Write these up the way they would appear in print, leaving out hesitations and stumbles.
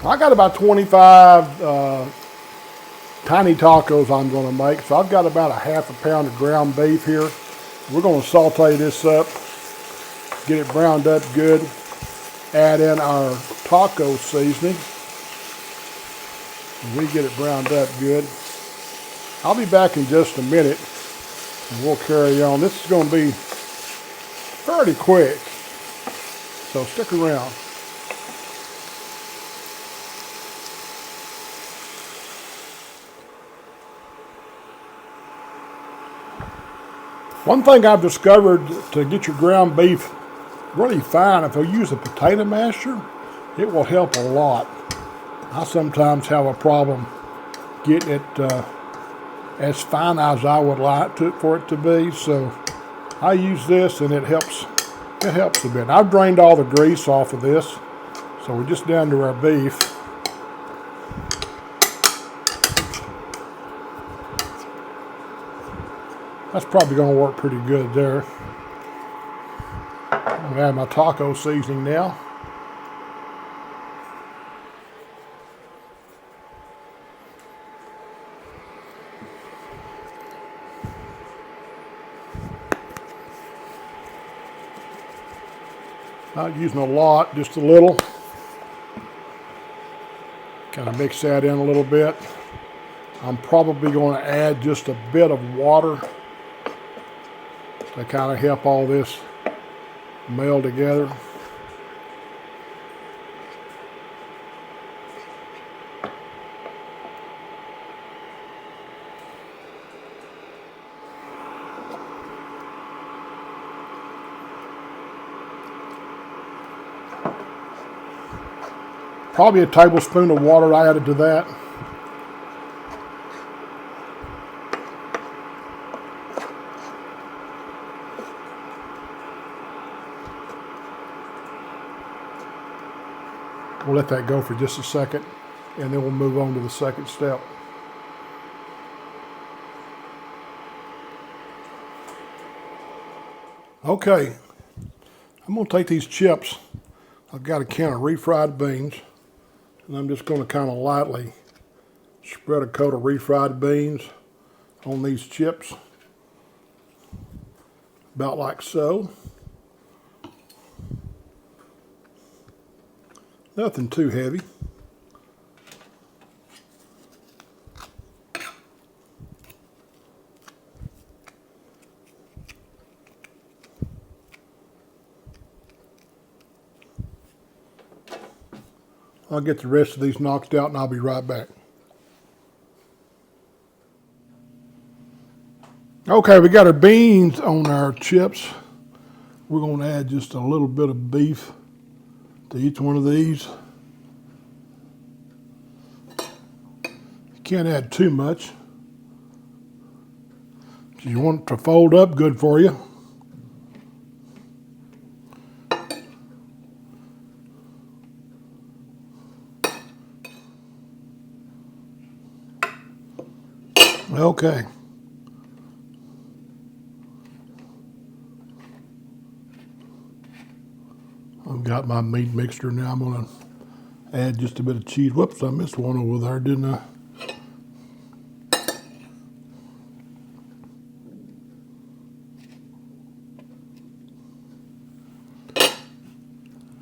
I got about 25 tiny tacos I'm going to make. So I've got about a half a pound of ground beef here. We're going to saute this up, get it browned up good, add in our taco seasoning. We get it browned up good. I'll be back in just a minute and we'll carry on. This is going to be fairly quick, so stick around. One thing I've discovered to get your ground beef really fine, if you use a potato masher, it will help a lot. I sometimes have a problem getting it as fine as I would like for it to be, so I use this and it helps a bit. I've drained all the grease off of this, so we're just down to our beef. That's probably going to work pretty good there. I'm going to add my taco seasoning now. Not using a lot, just a little. Kind of mix that in a little bit. I'm probably going to add just a bit of water to kind of help all this meld together. Probably a tablespoon of water I added to that. We'll let that go for just a second, and then we'll move on to the second step. Okay, I'm going to take these chips. I've got a can of refried beans, and I'm just going to kind of lightly spread a coat of refried beans on these chips, about like so. Nothing too heavy. I'll get the rest of these knocked out and I'll be right back. Okay, we got our beans on our chips. We're going to add just a little bit of beef to each one of these. You can't add too much. You want it to fold up good for you. Okay. I've got my meat mixture now. I'm going to add just a bit of cheese. Whoops, I missed one over there, didn't I?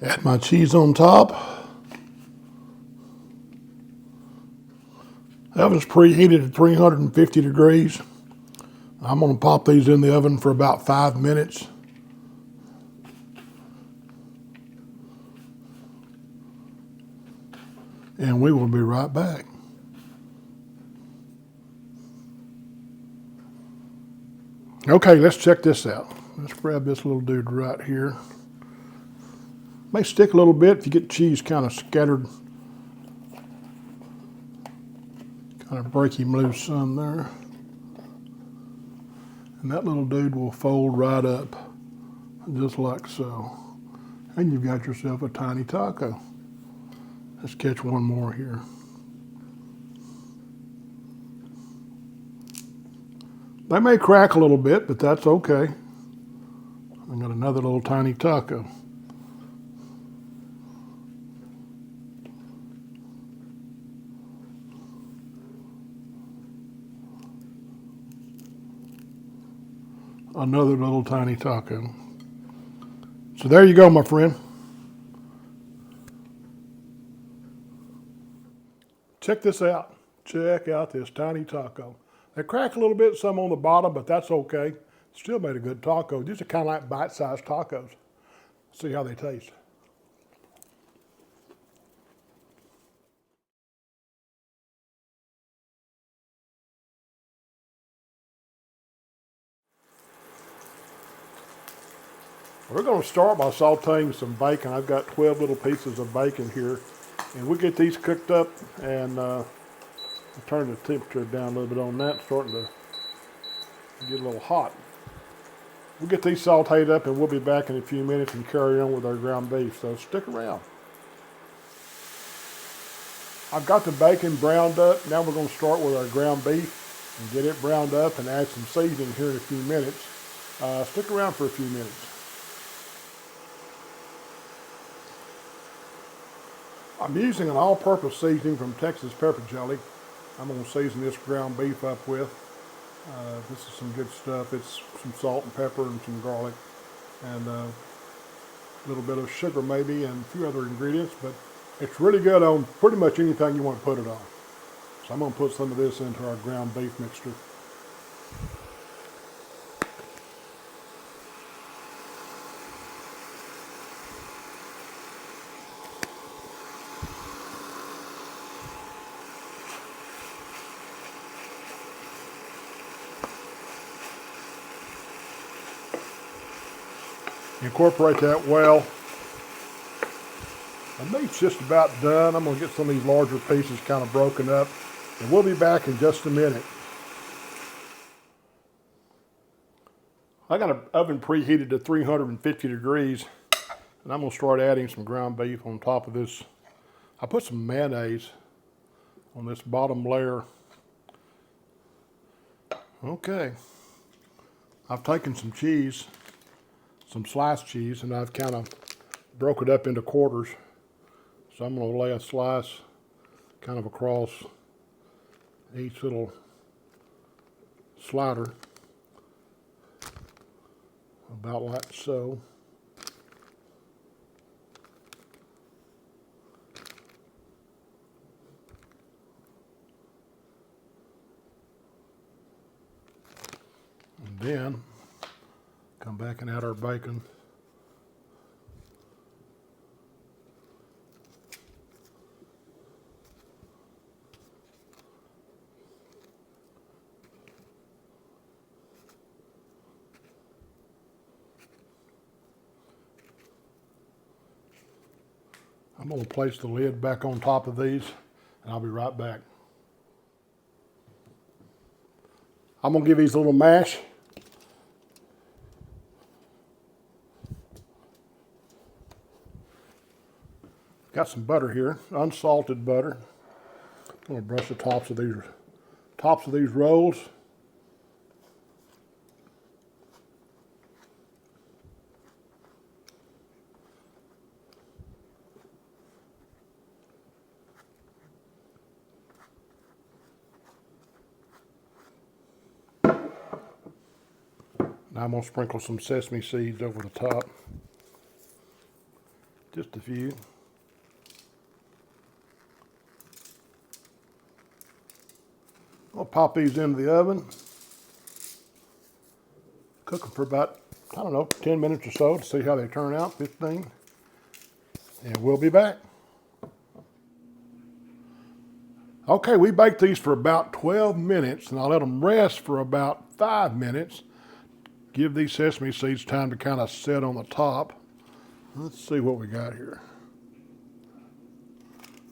Add my cheese on top. The oven's preheated at 350 degrees. I'm going to pop these in the oven for about 5 minutes. And we will be right back. Okay, let's check this out. Let's grab this little dude right here. May stick a little bit if you get cheese kind of scattered. Kind of break him loose some there. And that little dude will fold right up, just like so. And you've got yourself a tiny taco. Let's catch one more here. They may crack a little bit, but that's okay. I got another little tiny taco. another little tiny taco. So there you go, my friend. Check this out. Check out this tiny taco. They cracked a little bit, some on the bottom, but that's okay. Still made a good taco. These are kind of like bite-sized tacos. See how they taste. We're going to start by sauteing some bacon. I've got 12 little pieces of bacon here. And we'll get these cooked up, and I'll turn the temperature down a little bit on that. It's starting to get a little hot. We'll get these sauteed up, and we'll be back in a few minutes and carry on with our ground beef. So stick around. I've got the bacon browned up. Now we're going to start with our ground beef and get it browned up and add some seasoning here in a few minutes. Stick around for a few minutes. I'm using an all-purpose seasoning from Texas Pepper Jelly. I'm going to season this ground beef up with. This is some good stuff. It's some salt and pepper and some garlic and a little bit of sugar maybe and a few other ingredients, but it's really good on pretty much anything you want to put it on. So I'm going to put some of this into our ground beef mixture. Incorporate that well. The meat's just about done. I'm going to get some of these larger pieces kind of broken up, and we'll be back in just a minute. I got an oven preheated to 350 degrees, and I'm going to start adding some ground beef on top of this. I put some mayonnaise on this bottom layer. Okay. I've taken some cheese, some sliced cheese, and I've kind of broke it up into quarters. So I'm going to lay a slice kind of across each little slider, about like so. And then come back and add our bacon. I'm going to place the lid back on top of these, and I'll be right back. I'm going to give these a little mash. Got some butter here, unsalted butter. I'm going to brush the tops of these rolls. Now I'm going to sprinkle some sesame seeds over the top. Just a few. I'll pop these into the oven. Cook them for about, 10 minutes or so to see how they turn out, 15. And we'll be back. Okay, we baked these for about 12 minutes, and I'll let them rest for about 5 minutes. Give these sesame seeds time to kind of set on the top. Let's see what we got here.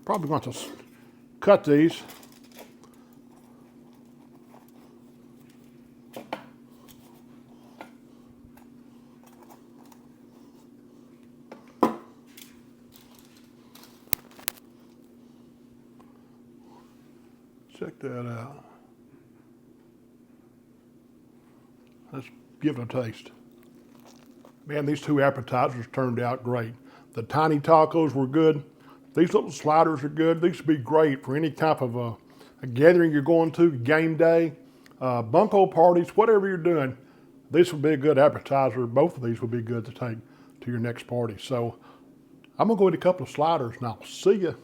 Probably going to cut these. Check that out. Let's give it a taste. Man, these two appetizers turned out great. The tiny tacos were good. These little sliders are good. These would be great for any type of a gathering you're going to, game day, bunko parties, whatever you're doing. this would be a good appetizer. Both of these would be good to take to your next party. So I'm gonna go eat a couple of sliders and I'll see you